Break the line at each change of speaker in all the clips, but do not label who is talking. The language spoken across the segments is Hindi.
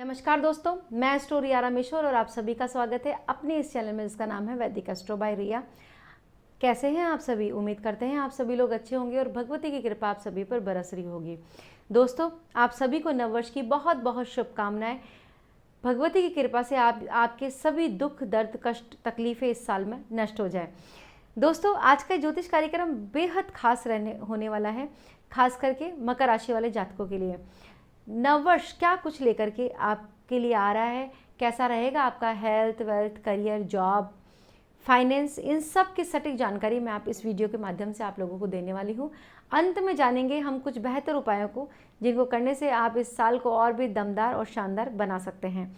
नमस्कार दोस्तों, मैं एस्ट्रो रिया रामेश्वर और आप सभी का स्वागत है अपने इस चैनल में जिसका नाम है वैदिक एस्ट्रो बाय रिया। कैसे हैं आप सभी? उम्मीद करते हैं आप सभी लोग अच्छे होंगे और भगवती की कृपा आप सभी पर बरस रही होगी। दोस्तों, आप सभी को नववर्ष की बहुत बहुत शुभकामनाएं। भगवती की कृपा से आपके सभी दुख, दर्द, कष्ट, तकलीफें इस साल में नष्ट हो जाए। दोस्तों, आज का ज्योतिष कार्यक्रम बेहद खास होने वाला है, खास करके मकर राशि वाले जातकों के लिए। नववर्ष क्या कुछ लेकर के आपके लिए आ रहा है, कैसा रहेगा आपका health, wealth, career, job, finance, इन सब की सटीक जानकारी मैं आप इस वीडियो के माध्यम से आप लोगों को देने वाली हूँ। अंत में जानेंगे हम कुछ बेहतर उपायों को, जिनको करने से आप इस साल को और भी दमदार और शानदार बना सकते हैं।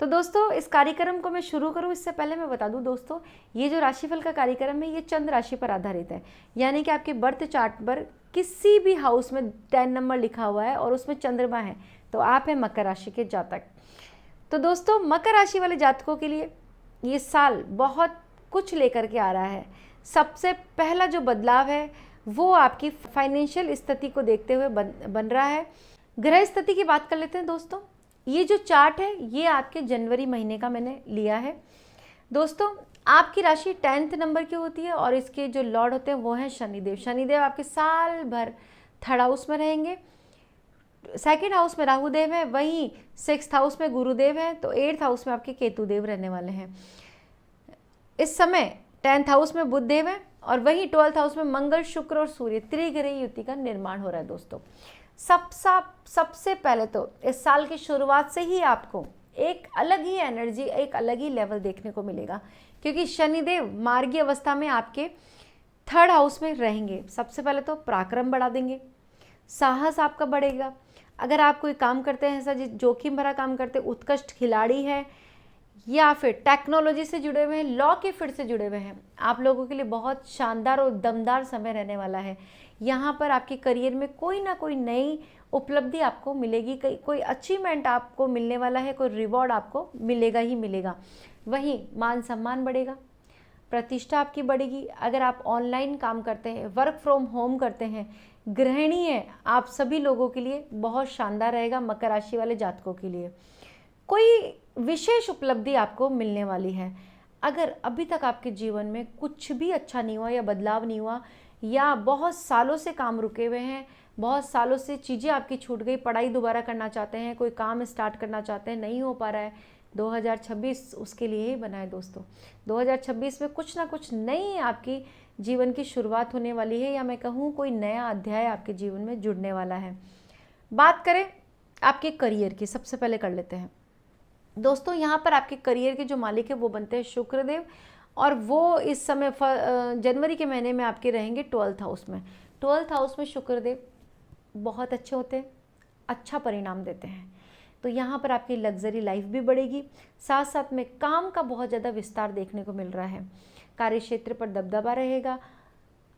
तो दोस्तों, इस कार्यक्रम को मैं शुरू करूं इससे पहले मैं बता दूं दोस्तों, ये जो राशिफल का कार्यक्रम है ये चंद्र राशि पर आधारित है। यानी कि आपके बर्थ चार्ट पर किसी भी हाउस में 10 नंबर लिखा हुआ है और उसमें चंद्रमा है तो आप हैं मकर राशि के जातक। तो दोस्तों, मकर राशि वाले जातकों के लिए ये साल बहुत कुछ लेकर के आ रहा है। सबसे पहला जो बदलाव है वो आपकी फाइनेंशियल स्थिति को देखते हुए बन रहा है। ग्रह स्थिति की बात कर लेते हैं दोस्तों। ये जो चार्ट है ये आपके जनवरी महीने का मैंने लिया है। दोस्तों, आपकी राशि 10th नंबर की होती है और इसके जो लॉर्ड होते हैं वो हैं शनिदेव। शनिदेव आपके साल भर 3rd हाउस में रहेंगे। 2nd हाउस में राहुदेव है, वहीं 6th हाउस में गुरुदेव है, तो 8th हाउस में आपके केतुदेव रहने वाले हैं। इस समय 10th हाउस में बुध देव है और वहीं 12th हाउस में मंगल, शुक्र और सूर्य त्रिग्रही युति का निर्माण हो रहा है। दोस्तों, सबसे पहले तो इस साल की शुरुआत से ही आपको एक अलग ही एनर्जी, एक अलग ही लेवल देखने को मिलेगा, क्योंकि शनिदेव मार्गी अवस्था में आपके 3rd हाउस में रहेंगे। सबसे पहले तो पराक्रम बढ़ा देंगे, साहस आपका बढ़ेगा। अगर आप कोई काम करते हैं ऐसा जोखिम भरा काम करते, उत्कृष्ट खिलाड़ी है या फिर टेक्नोलॉजी से जुड़े हुए हैं, लॉ के फील्ड से जुड़े हुए हैं, आप लोगों के लिए बहुत शानदार और दमदार समय रहने वाला है। यहाँ पर आपके करियर में कोई ना कोई नई उपलब्धि आपको मिलेगी, कोई अचीवमेंट आपको मिलने वाला है, कोई रिवॉर्ड आपको मिलेगा ही मिलेगा। वहीं मान सम्मान बढ़ेगा, प्रतिष्ठा आपकी बढ़ेगी। अगर आप ऑनलाइन काम करते हैं, वर्क फ्रॉम होम करते हैं, गृहिणी है, आप सभी लोगों के लिए बहुत शानदार रहेगा। मकर राशि वाले जातकों के लिए कोई विशेष उपलब्धि आपको मिलने वाली है। अगर अभी तक आपके जीवन में कुछ भी अच्छा नहीं हुआ या बदलाव नहीं हुआ, या बहुत सालों से काम रुके हुए हैं, बहुत सालों से चीज़ें आपकी छूट गई, पढ़ाई दोबारा करना चाहते हैं, कोई काम स्टार्ट करना चाहते हैं, नहीं हो पा रहा है, 2026 उसके लिए ही बना है। दोस्तों, 2026 में कुछ ना कुछ नई आपकी जीवन की शुरुआत होने वाली है, या मैं कहूँ कोई नया अध्याय आपके जीवन में जुड़ने वाला है। बात करें आपके करियर की, सबसे पहले कर लेते हैं दोस्तों। यहाँ पर आपके करियर के जो मालिक है वो बनते हैं शुक्रदेव, और वो इस समय जनवरी के महीने में आपके रहेंगे 12th हाउस में। 12th हाउस में शुक्रदेव बहुत अच्छे होते हैं, अच्छा परिणाम देते हैं। तो यहाँ पर आपकी लग्जरी लाइफ भी बढ़ेगी, साथ साथ में काम का बहुत ज़्यादा विस्तार देखने को मिल रहा है। कार्य क्षेत्र पर दबदबा रहेगा,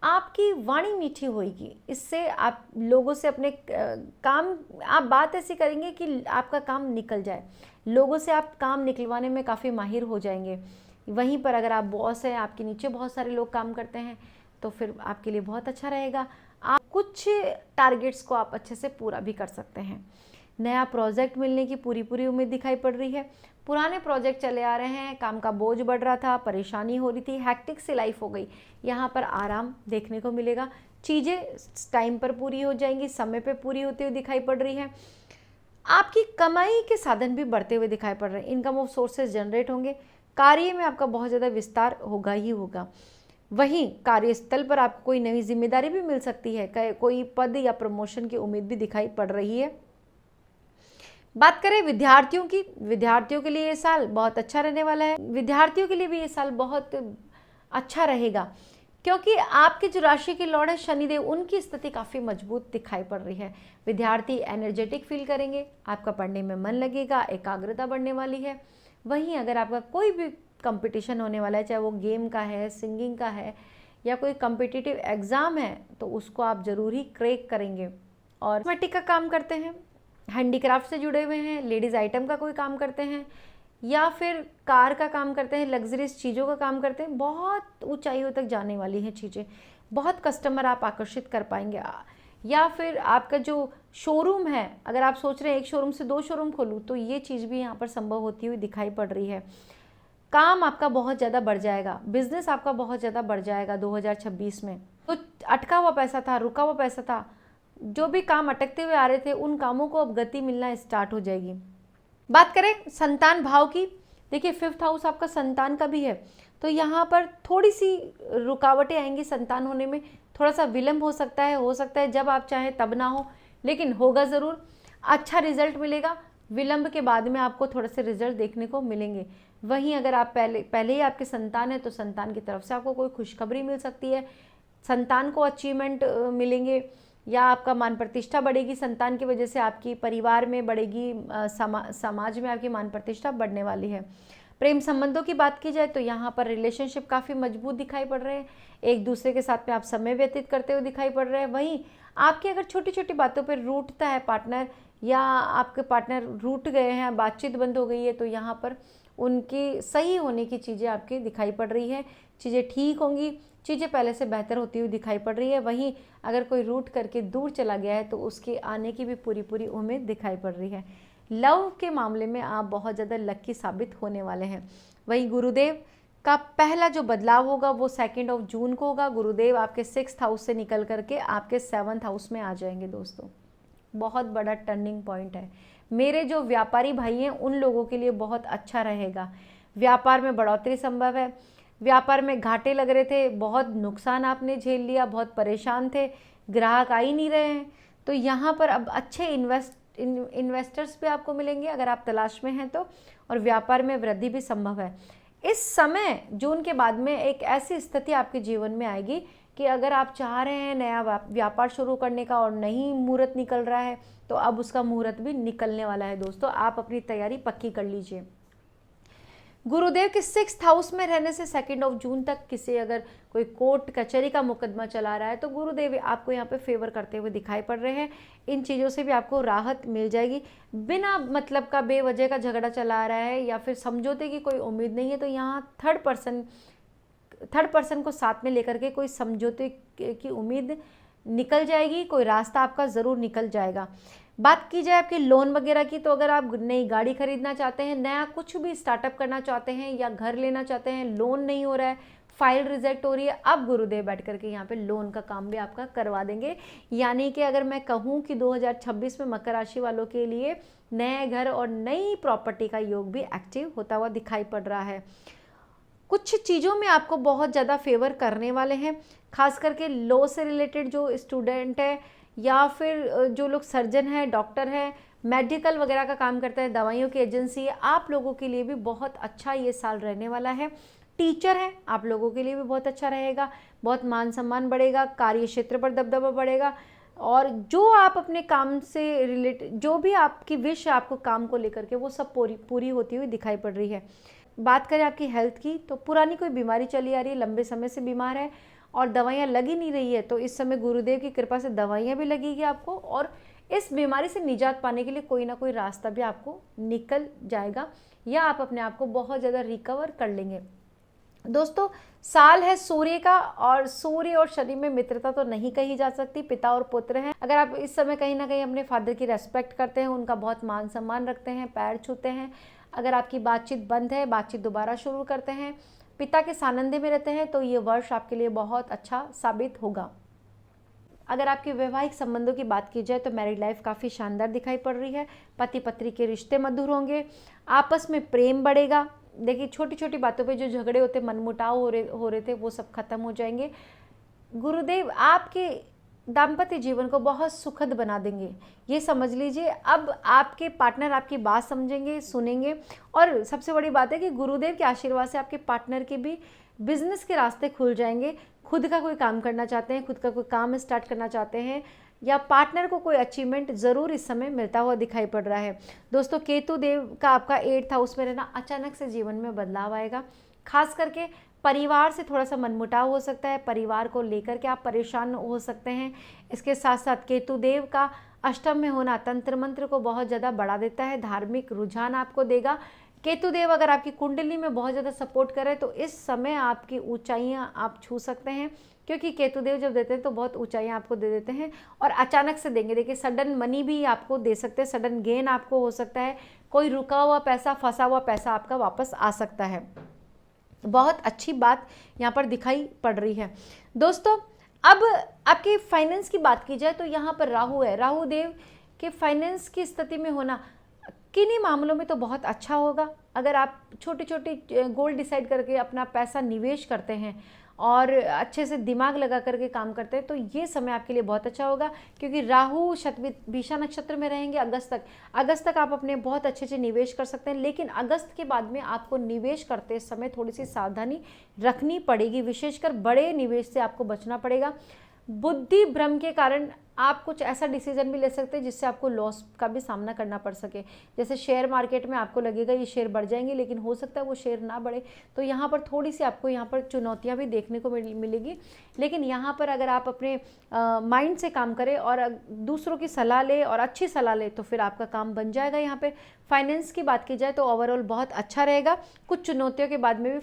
आपकी वाणी मीठी होगी, इससे आप लोगों से अपने काम, आप बात ऐसी करेंगे कि आपका काम निकल जाए। लोगों से आप काम निकलवाने में काफ़ी माहिर हो जाएंगे। वहीं पर अगर आप बॉस हैं, आपके नीचे बहुत सारे लोग काम करते हैं, तो फिर आपके लिए बहुत अच्छा रहेगा। आप कुछ टारगेट्स को आप अच्छे से पूरा भी कर सकते हैं। नया प्रोजेक्ट मिलने की पूरी उम्मीद दिखाई पड़ रही है। पुराने प्रोजेक्ट चले आ रहे हैं, काम का बोझ बढ़ रहा था, परेशानी हो रही थी, हैक्टिक सी लाइफ हो गई, यहाँ पर आराम देखने को मिलेगा। चीज़ें टाइम पर पूरी हो जाएंगी, समय पर पूरी होती हुई दिखाई पड़ रही है। आपकी कमाई के साधन भी बढ़ते हुए दिखाई पड़ रहे हैं, इनकम ऑफ सोर्सेज जनरेट होंगे। कार्य में आपका बहुत ज़्यादा विस्तार होगा ही होगा। वहीं कार्यस्थल पर आपको कोई नई जिम्मेदारी भी मिल सकती है, कोई पद या प्रमोशन की उम्मीद भी दिखाई पड़ रही है। बात करें विद्यार्थियों की, विद्यार्थियों के लिए ये साल बहुत अच्छा रहने वाला है। विद्यार्थियों के लिए भी ये साल बहुत अच्छा रहेगा, क्योंकि आपके जो राशि के लॉर्ड है शनिदेव, उनकी स्थिति काफ़ी मजबूत दिखाई पड़ रही है। विद्यार्थी एनर्जेटिक फील करेंगे, आपका पढ़ने में मन लगेगा, एकाग्रता बढ़ने वाली है। वहीं अगर आपका कोई भी कंपटीशन होने वाला है, चाहे वो गेम का है, सिंगिंग का है, या कोई कम्पिटिटिव एग्ज़ाम है, तो उसको आप ज़रूर ही क्रैक करेंगे। और कॉस्मेटिक का काम करते हैं, हैंडीक्राफ्ट से जुड़े हुए हैं, लेडीज़ आइटम का कोई काम करते हैं, या फिर कार का काम करते हैं, लग्जरियस चीज़ों का काम करते हैं, बहुत ऊंचाइयों तक जाने वाली हैं चीज़ें। बहुत कस्टमर आप आकर्षित कर पाएंगे। या फिर आपका जो शोरूम है, अगर आप सोच रहे हैं एक शोरूम से 2 शोरूम खोलूँ, तो ये चीज़ भी यहाँ पर संभव होती हुई दिखाई पड़ रही है। काम आपका बहुत ज़्यादा बढ़ जाएगा, बिजनेस आपका बहुत ज़्यादा बढ़ जाएगा 2026 में। तो अटका हुआ पैसा था, रुका हुआ पैसा था, जो भी काम अटकते हुए आ रहे थे, उन कामों को अब गति मिलना स्टार्ट हो जाएगी। बात करें संतान भाव की, देखिए 5th हाउस आपका संतान का भी है, तो यहाँ पर थोड़ी सी रुकावटें आएंगी संतान होने में, थोड़ा सा विलंब हो सकता है जब आप चाहें तब ना हो, लेकिन होगा ज़रूर, अच्छा रिजल्ट मिलेगा। विलंब के बाद में आपको थोड़े से रिजल्ट देखने को मिलेंगे। वहीं अगर आप पहले ही आपके संतान है, तो संतान की तरफ से आपको कोई खुशखबरी मिल सकती है, संतान को अचीवमेंट मिलेंगे, या आपका मान प्रतिष्ठा बढ़ेगी संतान की वजह से, आपकी परिवार में बढ़ेगी, समाज में आपकी मान प्रतिष्ठा बढ़ने वाली है। प्रेम संबंधों की बात की जाए तो यहाँ पर रिलेशनशिप काफ़ी मजबूत दिखाई पड़ रहे हैं, एक दूसरे के साथ में आप समय व्यतीत करते हुए दिखाई पड़ रहे हैं। वहीं आपकी अगर छोटी छोटी बातों पर रूठता है पार्टनर, या आपके पार्टनर रूठ गए हैं, बातचीत बंद हो गई है, तो यहाँ पर उनकी सही होने की चीज़ें आपकी दिखाई पड़ रही है, चीज़ें ठीक होंगी, चीज़ें पहले से बेहतर होती हुई दिखाई पड़ रही है। वहीं अगर कोई रूठ करके दूर चला गया है, तो उसके आने की भी पूरी पूरी उम्मीद दिखाई पड़ रही है। लव के मामले में आप बहुत ज़्यादा लकी साबित होने वाले हैं। वहीं गुरुदेव का पहला जो बदलाव होगा वो 2 जून को होगा। गुरुदेव आपके 6th हाउस से निकल करके आपके 7th हाउस में आ जाएंगे दोस्तों, बहुत बड़ा टर्निंग पॉइंट है। मेरे जो व्यापारी भाई हैं उन लोगों के लिए बहुत अच्छा रहेगा, व्यापार में बढ़ोतरी संभव है। व्यापार में घाटे लग रहे थे, बहुत नुकसान आपने झेल लिया, बहुत परेशान थे, ग्राहक आ ही नहीं रहे हैं, तो यहाँ पर अब अच्छे इन्वेस्टर्स भी आपको मिलेंगे अगर आप तलाश में हैं तो, और व्यापार में वृद्धि भी संभव है। इस समय जून के बाद में एक ऐसी स्थिति आपके जीवन में आएगी कि अगर आप चाह रहे हैं नया व्यापार शुरू करने का और नहीं मुहूर्त निकल रहा है, तो अब उसका मुहूर्त भी निकलने वाला है दोस्तों, आप अपनी तैयारी पक्की कर लीजिए। गुरुदेव के 6th हाउस में रहने से 2 जून तक किसी अगर कोई कोर्ट कचहरी का मुकदमा चला रहा है, तो गुरुदेव आपको यहाँ पे फेवर करते हुए दिखाई पड़ रहे हैं। इन चीज़ों से भी आपको राहत मिल जाएगी। बिना मतलब का बेवजह का झगड़ा चला आ रहा है या फिर समझौते की कोई उम्मीद नहीं है, तो यहाँ थर्ड पर्सन को साथ में लेकर के कोई समझौते की उम्मीद निकल जाएगी, कोई रास्ता आपका ज़रूर निकल जाएगा। बात की जाए आपके लोन वगैरह की, तो अगर आप नई गाड़ी खरीदना चाहते हैं, नया कुछ भी स्टार्टअप करना चाहते हैं या घर लेना चाहते हैं, लोन नहीं हो रहा है, फाइल रिजेक्ट हो रही है, अब गुरुदेव बैठ करके यहाँ पे लोन का काम भी आपका करवा देंगे। यानी कि अगर मैं कहूँ कि 2026 में मकर राशि वालों के लिए नए घर और नई प्रॉपर्टी का योग भी एक्टिव होता हुआ दिखाई पड़ रहा है। कुछ चीज़ों में आपको बहुत ज़्यादा फेवर करने वाले हैं, खास करके लॉ से रिलेटेड जो स्टूडेंट है, या फिर जो लोग सर्जन है, डॉक्टर है, मेडिकल वगैरह का काम करते हैं, दवाइयों की एजेंसी है, आप लोगों के लिए भी बहुत अच्छा ये साल रहने वाला है। टीचर हैं, आप लोगों के लिए भी बहुत अच्छा रहेगा, बहुत मान सम्मान बढ़ेगा, कार्य क्षेत्र पर दबदबा बढ़ेगा, और जो आप अपने काम से रिलेटेड जो भी आपकी विश है आपको काम को लेकर के, वो सब पूरी होती हुई दिखाई पड़ रही है। बात करें आपकी हेल्थ की, तो पुरानी कोई बीमारी चली आ रही है, लंबे समय से बीमार है और दवाइयाँ लग ही नहीं रही है, तो इस समय गुरुदेव की कृपा से दवाइयाँ भी लगेगी आपको, और इस बीमारी से निजात पाने के लिए कोई ना कोई रास्ता भी आपको निकल जाएगा, या आप अपने आप को बहुत ज़्यादा रिकवर कर लेंगे। दोस्तों, साल है सूर्य का, और सूर्य और शनि में मित्रता तो नहीं कही जा सकती, पिता और पुत्र हैं। अगर आप इस समय कहीं ना कहीं अपने फादर की रेस्पेक्ट करते हैं, उनका बहुत मान सम्मान रखते हैं, पैर छूते हैं, अगर आपकी बातचीत बंद है, बातचीत दोबारा शुरू करते हैं, पिता के सानिध्य में रहते हैं, तो ये वर्ष आपके लिए बहुत अच्छा साबित होगा। अगर आपके वैवाहिक संबंधों की बात की जाए तो मैरिड लाइफ काफ़ी शानदार दिखाई पड़ रही है, पति पत्नी के रिश्ते मधुर होंगे, आपस में प्रेम बढ़ेगा। देखिए, छोटी छोटी बातों पे जो झगड़े होते, मनमुटाव हो रहे थे, वो सब खत्म हो जाएंगे। गुरुदेव आपके दाम्पत्य जीवन को बहुत सुखद बना देंगे, ये समझ लीजिए। अब आपके पार्टनर आपकी बात समझेंगे, सुनेंगे, और सबसे बड़ी बात है कि गुरुदेव के आशीर्वाद से आपके पार्टनर के भी बिजनेस के रास्ते खुल जाएंगे। खुद का कोई काम करना चाहते हैं, खुद का कोई काम स्टार्ट करना चाहते हैं, या पार्टनर को कोई अचीवमेंट ज़रूर इस समय मिलता हुआ दिखाई पड़ रहा है। दोस्तों, केतु देव का आपका 8th हाउस में रहना, अचानक से जीवन में बदलाव आएगा। खास करके परिवार से थोड़ा सा मनमुटाव हो सकता है, परिवार को लेकर के आप परेशान हो सकते हैं। इसके साथ साथ केतु देव का अष्टम में होना तंत्र मंत्र को बहुत ज़्यादा बढ़ा देता है, धार्मिक रुझान आपको देगा। केतु देव अगर आपकी कुंडली में बहुत ज़्यादा सपोर्ट करे, तो इस समय आपकी ऊंचाइयां आप छू सकते हैं, क्योंकि केतुदेव जब देते हैं तो बहुत ऊंचाइयां आपको दे देते हैं और अचानक से देंगे। देखिए सडन मनी भी आपको दे सकते हैं, सडन गेन आपको हो सकता है, कोई रुका हुआ पैसा, फंसा हुआ पैसा आपका वापस आ सकता है। बहुत अच्छी बात यहाँ पर दिखाई पड़ रही है। दोस्तों अब आपकी फाइनेंस की बात की जाए तो यहाँ पर राहु है, राहु देव के फाइनेंस की स्थिति में होना किन्हीं मामलों में तो बहुत अच्छा होगा। अगर आप छोटे छोटे गोल डिसाइड करके अपना पैसा निवेश करते हैं और अच्छे से दिमाग लगा करके काम करते हैं तो ये समय आपके लिए बहुत अच्छा होगा, क्योंकि राहु शतभिषा नक्षत्र में रहेंगे अगस्त तक आप अपने बहुत अच्छे से निवेश कर सकते हैं। लेकिन अगस्त के बाद में आपको निवेश करते समय थोड़ी सी सावधानी रखनी पड़ेगी, विशेषकर बड़े निवेश से आपको बचना पड़ेगा। बुद्धि भ्रम के कारण आप कुछ ऐसा डिसीजन भी ले सकते हैं जिससे आपको लॉस का भी सामना करना पड़ सके। जैसे शेयर मार्केट में आपको लगेगा ये शेयर बढ़ जाएंगे, लेकिन हो सकता है वो शेयर ना बढ़े, तो यहाँ पर थोड़ी सी आपको यहाँ पर चुनौतियाँ भी देखने को मिलेगी। लेकिन यहाँ पर अगर आप अपने माइंड से काम करें और दूसरों की सलाह ले और अच्छी सलाह ले तो फिर आपका काम बन जाएगा। यहाँ पर फाइनेंस की बात की जाए तो ओवरऑल बहुत अच्छा रहेगा। कुछ चुनौतियों के बाद में भी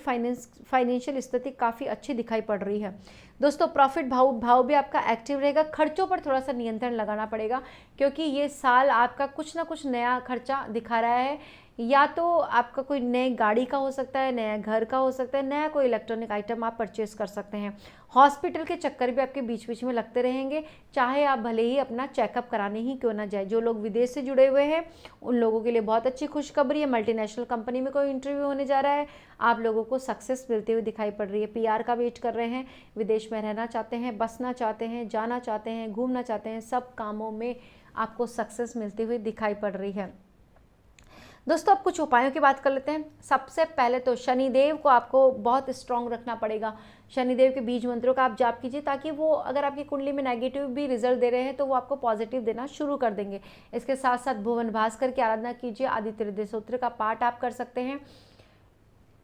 फाइनेंशियल स्थिति काफ़ी अच्छी दिखाई पड़ रही है। दोस्तों प्रॉफिट भाव भी आपका एक्टिव रहेगा। खर्चों पर थोड़ा सा नियंत्रण लगाना पड़ेगा, क्योंकि ये साल आपका कुछ ना कुछ नया खर्चा दिखा रहा है। या तो आपका कोई नई गाड़ी का हो सकता है, नया घर का हो सकता है, नया कोई इलेक्ट्रॉनिक आइटम आप परचेस कर सकते हैं। हॉस्पिटल के चक्कर भी आपके बीच बीच में लगते रहेंगे, चाहे आप भले ही अपना चेकअप कराने ही क्यों ना जाए। जो लोग विदेश से जुड़े हुए हैं उन लोगों के लिए बहुत अच्छी खुशखबरी है। मल्टीनेशनल कंपनी में कोई इंटरव्यू होने जा रहा है, आप लोगों को सक्सेस मिलते हुए दिखाई पड़ रही है। PR का वेट कर रहे हैं, विदेश में रहना चाहते हैं, बसना चाहते हैं, जाना चाहते हैं, घूमना चाहते हैं, सब कामों में आपको सक्सेस मिलती हुई दिखाई पड़ रही है। दोस्तों अब कुछ उपायों की बात कर लेते हैं। सबसे पहले तो शनिदेव को आपको बहुत स्ट्रांग रखना पड़ेगा। शनिदेव के बीज मंत्रों का आप जाप कीजिए, ताकि वो अगर आपकी कुंडली में नेगेटिव भी रिजल्ट दे रहे हैं तो वो आपको पॉजिटिव देना शुरू कर देंगे। इसके साथ साथ भुवन भास्कर की आराधना कीजिए। आदित्य हृदय स्तोत्र का पाठ आप कर सकते हैं।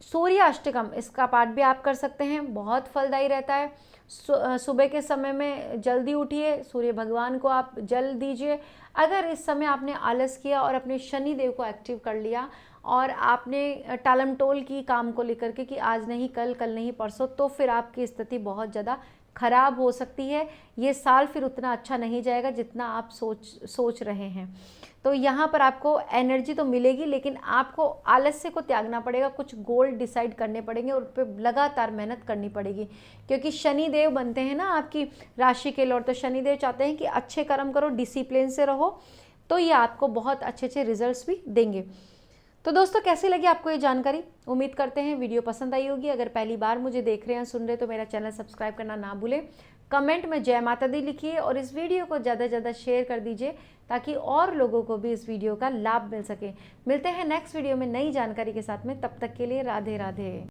सूर्य अष्टकम इसका पाठ भी आप कर सकते हैं, बहुत फलदायी रहता है। सुबह के समय में जल्दी उठिए, सूर्य भगवान को आप जल दीजिए। अगर इस समय आपने आलस किया और अपने शनि देव को एक्टिव कर लिया और आपने टालम टोल की काम को लेकर के कि आज नहीं कल, कल नहीं परसों, तो फिर आपकी स्थिति बहुत ज़्यादा खराब हो सकती है। ये साल फिर उतना अच्छा नहीं जाएगा जितना आप सोच रहे हैं। तो यहाँ पर आपको एनर्जी तो मिलेगी, लेकिन आपको आलस्य को त्यागना पड़ेगा, कुछ गोल डिसाइड करने पड़ेंगे और उन पर लगातार मेहनत करनी पड़ेगी। क्योंकि शनि देव बनते हैं ना आपकी राशि के लॉर्ड, तो शनि देव चाहते हैं कि अच्छे कर्म करो, डिसिप्लिन से रहो, तो ये आपको बहुत अच्छे अच्छे रिजल्ट्स भी देंगे। तो दोस्तों कैसी लगी आपको ये जानकारी? उम्मीद करते हैं वीडियो पसंद आई होगी। अगर पहली बार मुझे देख रहे हैं, सुन रहे हैं, तो मेरा चैनल सब्सक्राइब करना ना भूलें। कमेंट में जय माता दी लिखिए और इस वीडियो को ज़्यादा से ज़्यादा शेयर कर दीजिए, ताकि और लोगों को भी इस वीडियो का लाभ मिल सके। मिलते हैं नेक्स्ट वीडियो में नई जानकारी के साथ में, तब तक के लिए राधे राधे।